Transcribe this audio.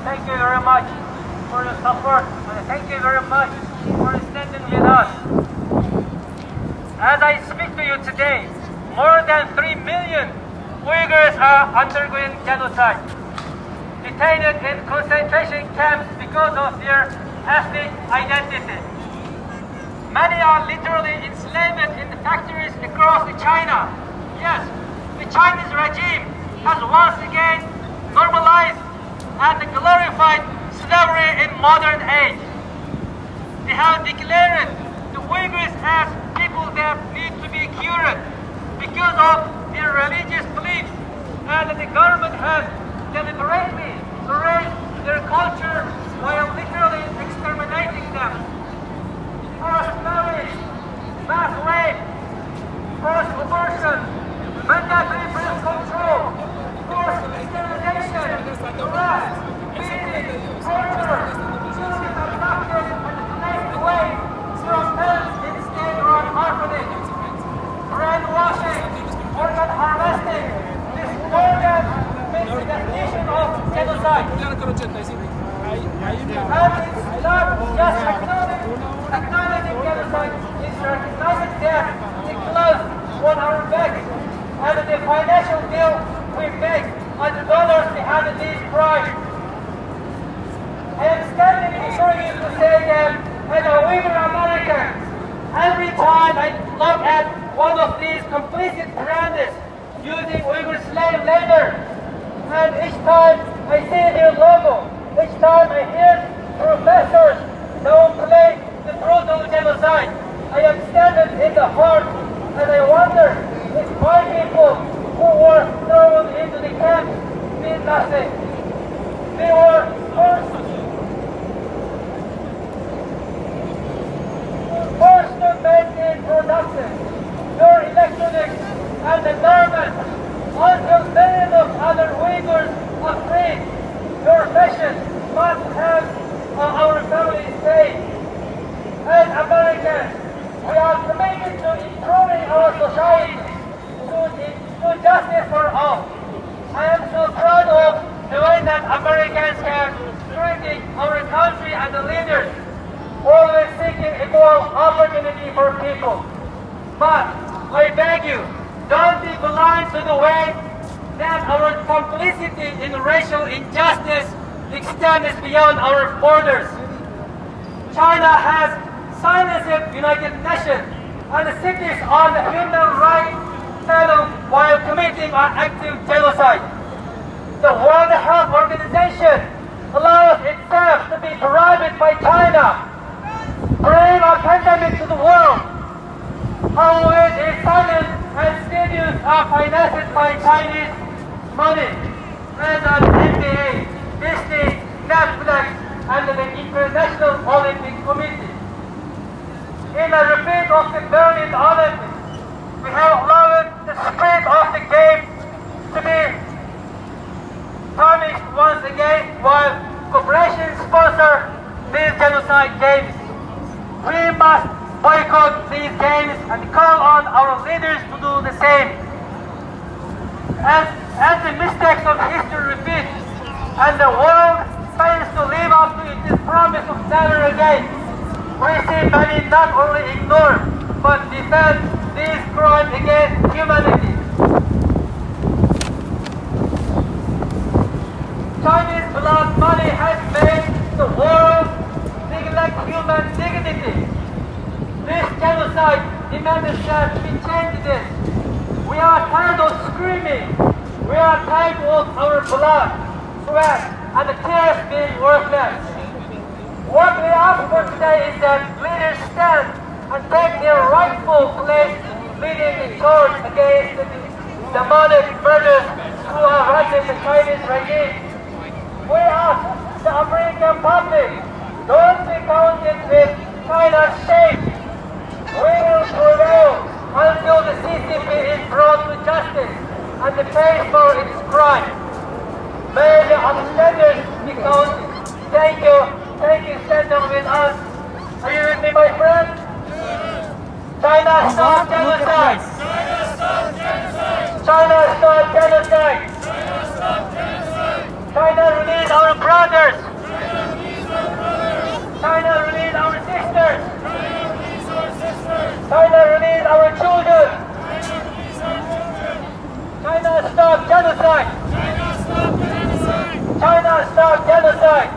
thank you very much for your support. And thank you very much for standing with us. As I speak to you today, more than 3 million Uyghurs are undergoing genocide, detained in concentration camps because of their ethnic identity. Many are literally enslaved in the factories across China. Yes, the Chinese regime has once again normalized and glorified slavery in modern age. They have declared the Uyghurs as people that need to be cured because of their religious beliefs, and the government has deliberately erased their culture while literally exterminating them. Forced marriage, mass rape, forced abortion, mandatory birth control, forced sterilization, arrest, beating, torture, children abducted and placed away from parents in state-run orphanage, brainwashing, organ harvesting. This organ makes the definition of genocide. And it's not just acknowledging genocide, it's recognizing that the clothes on our backs and the financial deal we make are the dollars behind these crimes. I am standing before you to say that as a Uyghur American, every time I look at one of these complicit brands using Uyghur slave labor, and each time I see their logo, each time I hear professors downplay the brutal genocide, I am standing in the heart and I wonder if my people who were thrown into the camp did nothing. They were forced to maintain production, your electronics and the garments, until millions of other Uyghurs are free. Your fashion must have our families paid. As Americans, we are committed to improving our society, to justice for all. I am so proud of the way that Americans have treated our country and the leaders, always seeking equal opportunity for people. But I beg you, don't be blind to the way that our complicity in racial injustice extends beyond our borders. China has silenced the United Nations and cities on the human rights panel while committing an active genocide. The World Health Organization allows itself to be bribed by China, bring a pandemic to the world. How it is silent and stadiums are financed by Chinese money, as an NBA, Disney, Netflix, and the International Olympic Committee. In a repeat of the Berlin Olympics, we have allowed the spirit of the game to be tarnished once again while corporations sponsor these genocide games. We must boycott these games and call on our leaders to do the same. As the mistakes of history repeat and the world fails to live up to its promise of never again, we see many not only ignore but defend these crimes against humanity. Chinese blood money has made the world neglect human dignity. This genocide demands that we change this. We are tired of screaming. We are tired of our blood, sweat, and tears being worthless. What we ask for today is that leaders stand and take their rightful place leading the charge against the demonic murders who are running the Chinese regime. We ask the American public, don't be counted with China's shame. We will prevail until the CCP is brought to justice and pays for its crime. May the upstanders be counted. Thank you. Thank you, stand up with us. Are you with me, my friend? China stop genocide! China stop genocide! China stop genocide! China stop genocide! China release our brothers! cannot stop genocide.